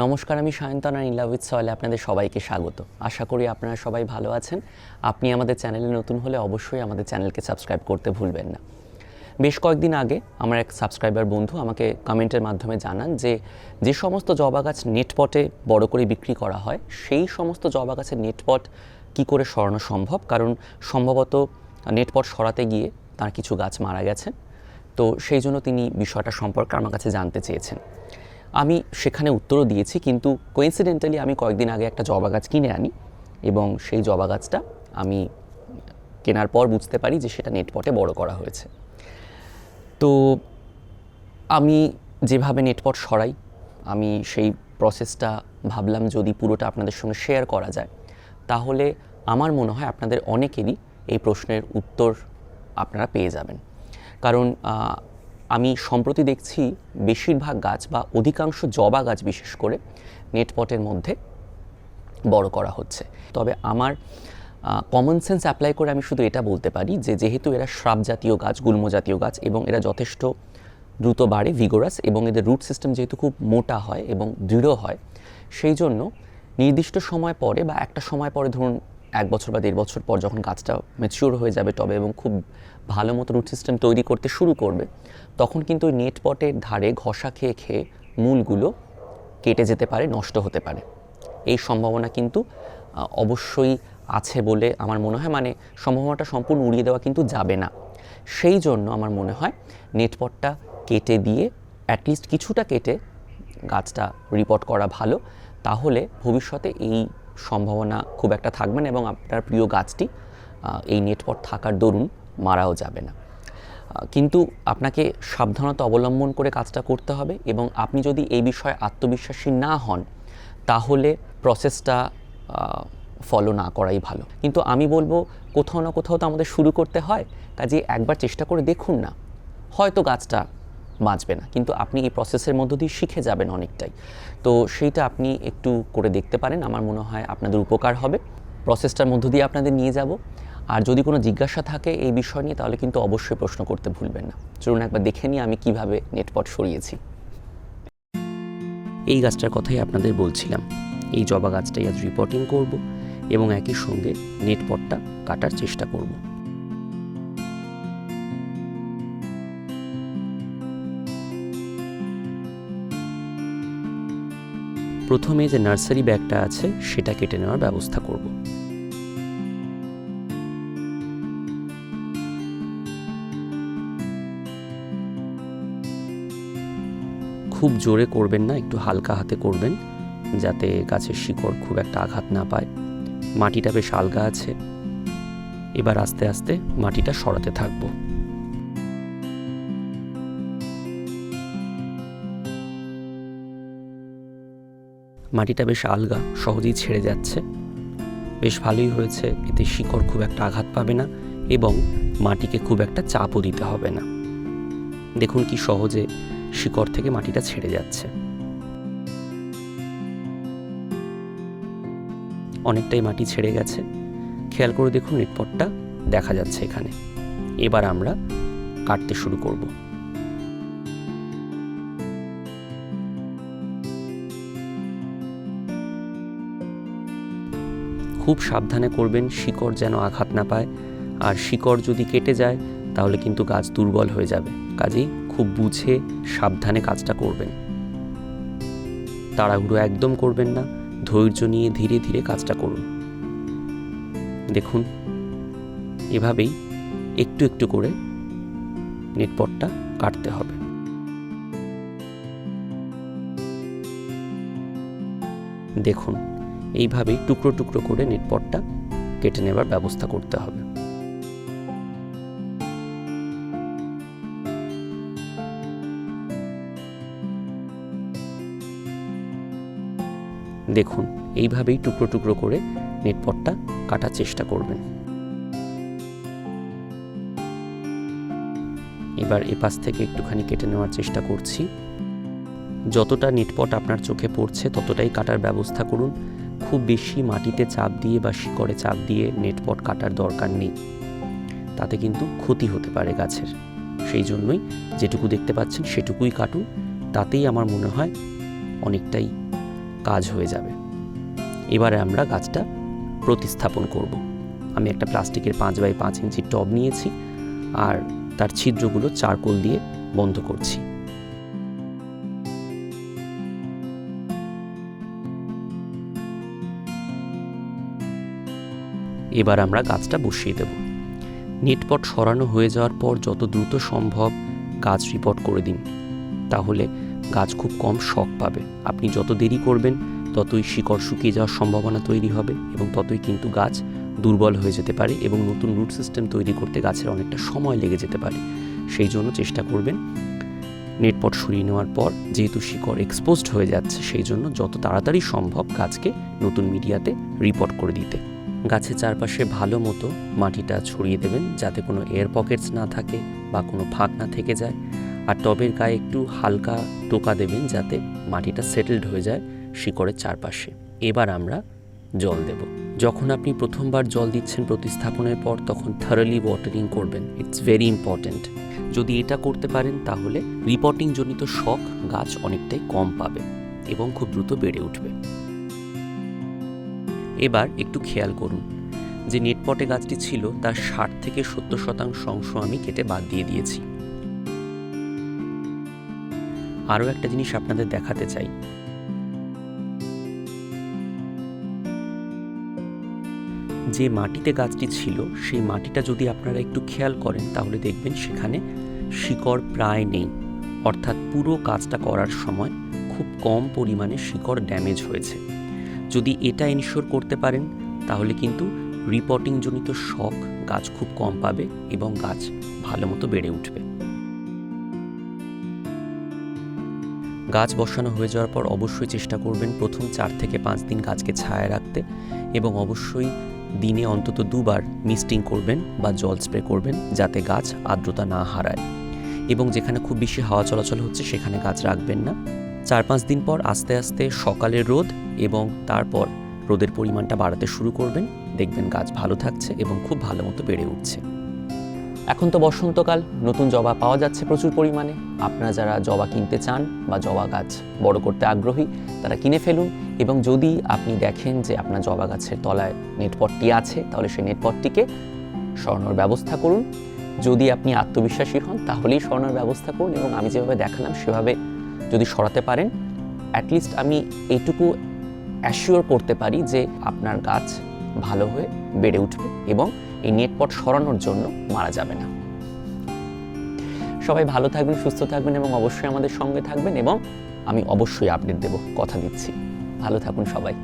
নমস্কার, আমি সায়ন্তন আর in love with সয়েলে আপনাদের সবাইকে স্বাগত। আশা করি আপনারা সবাই ভালো আছেন। আপনি আমাদের চ্যানেলে নতুন হলে অবশ্যই আমাদের চ্যানেলকে সাবস্ক্রাইব করতে ভুলবেন না। বেশ কয়েকদিন আগে আমার এক সাবস্ক্রাইবার বন্ধু আমাকে কমেন্টের মাধ্যমে জানান যে সমস্ত জবা গাছ নেটপটে বড় করে বিক্রি করা হয় সেই সমস্ত জবা গাছের নেটপট কী করে সরানো সম্ভব, কারণ সম্ভবত নেটপট সরাতে গিয়ে তার কিছু গাছ মারা গেছে। তো সেই জন্য তিনি বিষয়টা সম্পর্কে আমার কাছে জানতে চেয়েছেন। আমি সেখানে উত্তরও দিয়েছি, কিন্তু কোইন্সিডেন্টালি আমি কয়েকদিন আগে একটা জবা গাছ কিনে আনি এবং সেই জবা গাছটা আমি কেনার পর বুঝতে পারি যে সেটা নেটপটে বড় করা হয়েছে। তো আমি যেভাবে নেটপট সরাই, আমি সেই প্রসেসটা ভাবলাম যদি পুরোটা আপনাদের সঙ্গে শেয়ার করা যায় তাহলে আমার মনে হয় আপনাদের অনেকেরই এই প্রশ্নের উত্তর আপনারা পেয়ে যাবেন। কারণ আমি সম্প্রতি দেখছি বেশিরভাগ গাছ বা অধিকাংশ জবা গাছ বিশেষ করে নেটপটের মধ্যে বড় করা হচ্ছে। তবে আমার কমন সেন্স অ্যাপ্লাই করে আমি শুধু এটা বলতে পারি যে যেহেতু এরা শ্রাব জাতীয় গাছ, গুল্ম জাতীয় গাছ এবং এরা যথেষ্ট দ্রুত বাড়ে, ভিগোরাস, এবং এদের রুট সিস্টেম যেহেতু খুব মোটা হয় এবং দৃঢ় হয়, সেই জন্য নির্দিষ্ট সময় পরে বা একটা সময় পরে, ধরুন 1 বছর বা 1.5 বছর পর যখন গাছটা ম্যাচিওর হয়ে যাবে টবে এবং খুব ভালো মতো রুট সিস্টেম তৈরি করতে শুরু করবে, তখন কিন্তু ওই নেটপটের ধারে ঘষা খেয়ে খেয়ে মূলগুলো কেটে যেতে পারে, নষ্ট হতে পারে। এই সম্ভাবনা কিন্তু অবশ্যই আছে বলে আমার মনে হয়, মানে সম্ভাবনাটা সম্পূর্ণ উড়িয়ে দেওয়া কিন্তু যাবে না। সেই জন্য আমার মনে হয় নেটপটটা কেটে দিয়ে অ্যাটলিস্ট কিছুটা কেটে গাছটা রিপোর্ট করা ভালো, তাহলে ভবিষ্যতে এই সম্ভাবনা খুব একটা থাকবে না এবং আপনার প্রিয় গাছটি এই নেটপট থাকার দরুন মারাও যাবে না। কিন্তু আপনাকে সাবধানতা অবলম্বন করে কাজটা করতে হবে এবং আপনি যদি এই বিষয়ে আত্মবিশ্বাসী না হন তাহলে প্রসেসটা ফলো না করাই ভালো। কিন্তু আমি বলবো কোথাও না কোথাও তো আমাদের শুরু করতে হয়, কাজে একবার চেষ্টা করে দেখুন না, হয়তো গাছটা বাঁচবে না, কিন্তু আপনি এই প্রসেসের মধ্য দিয়ে শিখে যাবেন অনেকটাই। তো সেইটা আপনি একটু করে দেখতে পারেন, আমার মনে হয় আপনাদের উপকার হবে। প্রসেসটার মধ্য দিয়ে আপনাদের নিয়ে যাব। আর যদি কোনো জিজ্ঞাসা থাকে এই বিষয় নিয়ে তাহলে কিন্তু অবশ্যই প্রশ্ন করতে ভুলবেন না। চলুন একবার দেখে নিই আমি কিভাবে নেটপট সরিয়েছি। এই গাছটার কথাই আপনাদের বলছিলাম। এই জবা গাছটাই আজ রিপোর্টিং করব এবং একই সঙ্গে নেটপটটা কাটার চেষ্টা করব। প্রথমে যে নার্সারি ব্যাগটা আছে সেটা কেটে নেওয়ার ব্যবস্থা করব। খুব জোরে করবেন না, একটু হালকা হাতে করবেন যাতে গাছের শিকড় খুব একটা আঘাত না পায়। মাটিটা বেশ আলগা আছে, এবার আস্তে আস্তে মাটিটা সরাতে থাকব। মাটিটা বেশ আলগা, সহজেই ছেড়ে যাচ্ছে, বেশ ভালোই হয়েছে। এতে শিকড় খুব একটা আঘাত পাবে না এবং মাটিকে খুব একটা চাপও দিতে হবে না। দেখুন কি সহজে শিকড় থেকে মাটিটা ছেড়ে যাচ্ছে। অনেকটাই মাটি ছেড়ে গেছে, খেয়াল করে দেখুন নেটপটটা দেখা যাচ্ছে এখানে। এবার আমরা কাটতে শুরু করব। খুব সাবধানে করবেন, শিকড় যেন আঘাত না পায়, আর শিকড় যদি কেটে যায় তাহলে কিন্তু গাছ দুর্বল হয়ে যাবে। কাজেই খুব বুঝে সাবধানে কাজটা করবেন, তাড়াহুড়ো একদম করবেন না, ধৈর্য নিয়ে ধীরে ধীরে কাজটা করুন। দেখুন এভাবেই একটু একটু করে নেটপটটা কাটতে হবে। দেখুন এইভাবেই টুকরো টুকরো করে নেটপটটা কেটে নেবার ব্যবস্থা করতে হবে। দেখুন এইভাবেই টুকরো টুকরো করে নেটপটটা কাটার চেষ্টা করবেন। এবার এপাশ থেকে একটুখানি কেটে নেওয়ার চেষ্টা করছি। যতটা নেটপট আপনার চোখে পড়ছে ততটাই কাটার ব্যবস্থা করুন। খুব বেশি মাটিতে চাপ দিয়ে বা শিকড়ে চাপ দিয়ে নেটপট কাটার দরকার নেই, তাতে কিন্তু ক্ষতি হতে পারে গাছের। সেই জন্যই যেটুকু দেখতে পাচ্ছেন সেটুকুই কাটুন, তাতেই আমার মনে হয় অনেকটাই কাজ হয়ে যাবে। এবারে আমরা গাছটা প্রতিস্থাপন করব। আমি একটা প্লাস্টিকের 5x5 ইঞ্চি টব নিয়েছি আর তার ছিদ্রগুলো চারকোল দিয়ে বন্ধ করছি। এবার আমরা গাছটা বসিয়ে দেব। নেটপট সরানো হয়ে যাওয়ার পর যত দ্রুত সম্ভব গাছ রিপোর্ট করে দিন, তাহলে গাছ খুব কম শক পাবে। আপনি যত দেরি করবেন ততই শিকড় শুকিয়ে যাওয়ার সম্ভাবনা তৈরি হবে এবং ততই কিন্তু গাছ দুর্বল হয়ে যেতে পারে এবং নতুন রুট সিস্টেম তৈরি করতে গাছের অনেকটা সময় লেগে যেতে পারে। সেই জন্য চেষ্টা করবেন নেটপট সরিয়ে নেওয়ার পর, যেহেতু শিকড় এক্সপোজড হয়ে যাচ্ছে, সেই জন্য যত তাড়াতাড়ি সম্ভব গাছকে নতুন মিডিয়াতে রিপোর্ট করে দিতে। গাছের চারপাশে ভালো মতো মাটিটা ছড়িয়ে দেবেন, যাতে কোনো এয়ার পকেটস না থাকে বা কোনো ফাঁক না থেকে যায়। আর টবের গায়ে একটু হালকা টোকা দেবেন, যাতে মাটিটা সেটেলড হয়ে যায় শিকড়ের চারপাশে। এবার আমরা জল দেব। যখন আপনি প্রথমবার জল দিচ্ছেন প্রতিস্থাপনের পর, তখন থারলি ওয়াটারিং করবেন। It's very important. যদি এটা করতে পারেন তাহলে রিপোর্টিং জনিত শক গাছ অনেকটাই কম পাবে এবং খুব দ্রুত বেড়ে উঠবে। এবার একটু খেয়াল করুন যে নেটপটে গাছটি ছিল তার 60 থেকে 70% অংশ আমি কেটে বাদ দিয়ে দিয়েছি। আরও একটা জিনিস আপনাদের দেখাতে চাই। যে মাটিতে গাছটি ছিল সেই মাটিটা যদি আপনারা একটু খেয়াল করেন তাহলে দেখবেন সেখানে শিকড় প্রায় নেই, অর্থাৎ পুরো কাজটা করার সময় খুব কম পরিমাণে শিকড় ড্যামেজ হয়েছে। যদি এটা এনশিওর করতে পারেন তাহলে কিন্তু রিপোর্টিং জনিত শক গাছ খুব কম পাবে এবং গাছ ভালো মতো বেড়ে উঠবে। গাছ বসানো হয়ে যাওয়ার পর অবশ্যই চেষ্টা করবেন প্রথম 4 থেকে 5 দিন গাছকে ছায়ায় রাখতে এবং অবশ্যই দিনে অন্তত 2 বার মিস্টিং করবেন বা জল স্প্রে করবেন, যাতে গাছ আর্দ্রতা না হারায়। এবং যেখানে খুব বেশি হাওয়া চলাচল হচ্ছে সেখানে গাছ রাখবেন না। 4-5 দিন পর আস্তে আস্তে সকালের রোদ এবং তারপর রোদের পরিমাণটা বাড়াতে শুরু করবেন, দেখবেন গাছ ভালো থাকছে এবং খুব ভালো মতো বেড়ে উঠছে। এখন তো বসন্তকাল, নতুন জবা পাওয়া যাচ্ছে প্রচুর পরিমাণে। আপনারা যারা জবা কিনতে চান বা জবা গাছ বড় করতে আগ্রহী তারা কিনে ফেলুন। এবং যদি আপনি দেখেন যে আপনার জবা গাছের তলায় নেটপটটি আছে, তাহলে সেই নেটপটটিকে সরানোর ব্যবস্থা করুন। যদি আপনি আত্মবিশ্বাসী হন তাহলেই সরানোর ব্যবস্থা করুন এবং আমি যেভাবে দেখালাম সেভাবে যদি সরাতে পারেন, অ্যাটলিস্ট আমি এইটুকু অ্যাসিওর করতে পারি যে আপনার গাছ ভালো হয়ে বেড়ে উঠবে এবং এই নেটপট সরানোর জন্য মারা যাবে না। সবাই ভালো থাকবেন, সুস্থ থাকবেন এবং অবশ্যই আমাদের সঙ্গে থাকবেন এবং আমি অবশ্যই আপডেট দেব, কথা দিচ্ছি। ভালো থাকুন সবাই।